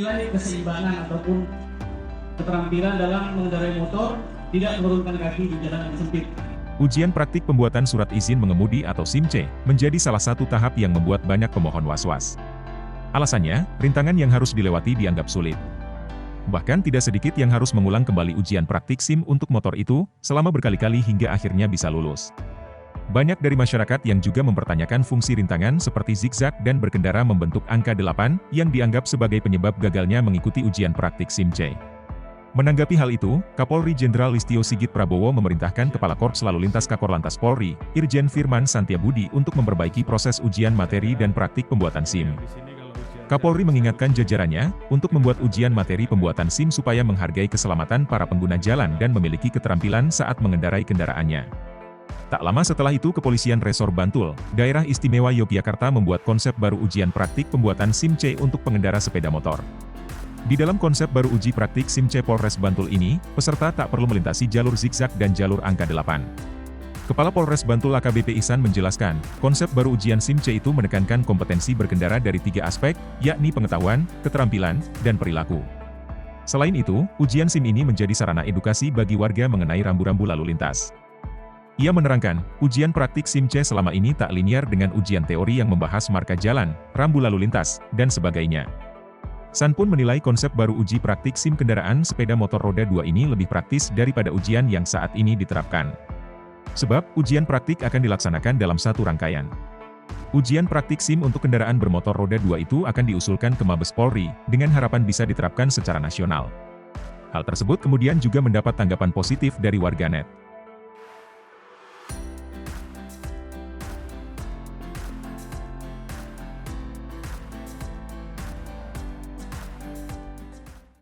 Nilai keseimbangan ataupun keterampilan dalam mengendarai motor, tidak menurunkan kaki di jalan yang sempit. Ujian praktik pembuatan surat izin mengemudi atau SIM-C menjadi salah satu tahap yang membuat banyak pemohon was-was. Alasannya, rintangan yang harus dilewati dianggap sulit. Bahkan tidak sedikit yang harus mengulang kembali ujian praktik SIM untuk motor itu, selama berkali-kali hingga akhirnya bisa lulus. Banyak dari masyarakat yang juga mempertanyakan fungsi rintangan seperti zigzag dan berkendara membentuk angka 8, yang dianggap sebagai penyebab gagalnya mengikuti ujian praktik SIM-C. Menanggapi hal itu, Kapolri Jenderal Listio Sigit Prabowo memerintahkan Kepala Korps Lalu Lintas Kakor-Lantas Polri, Irjen Firman Santiabudi untuk memperbaiki proses ujian materi dan praktik pembuatan SIM. Kapolri mengingatkan jajarannya, untuk membuat ujian materi pembuatan SIM supaya menghargai keselamatan para pengguna jalan dan memiliki keterampilan saat mengendarai kendaraannya. Tak lama setelah itu Kepolisian Resor Bantul, Daerah Istimewa Yogyakarta membuat konsep baru ujian praktik pembuatan SIM-C untuk pengendara sepeda motor. Di dalam konsep baru uji praktik SIM-C Polres Bantul ini, peserta tak perlu melintasi jalur zigzag dan jalur angka 8. Kepala Polres Bantul AKBP Ihsan menjelaskan, konsep baru ujian SIM-C itu menekankan kompetensi berkendara dari 3 aspek, yakni pengetahuan, keterampilan, dan perilaku. Selain itu, ujian SIM ini menjadi sarana edukasi bagi warga mengenai rambu-rambu lalu lintas. Ia menerangkan, ujian praktik SIM-C selama ini tak linear dengan ujian teori yang membahas marka jalan, rambu lalu lintas, dan sebagainya. San pun menilai konsep baru uji praktik SIM kendaraan sepeda motor roda 2 ini lebih praktis daripada ujian yang saat ini diterapkan. Sebab, ujian praktik akan dilaksanakan dalam satu rangkaian. Ujian praktik SIM untuk kendaraan bermotor roda 2 itu akan diusulkan ke Mabes Polri, dengan harapan bisa diterapkan secara nasional. Hal tersebut kemudian juga mendapat tanggapan positif dari warganet.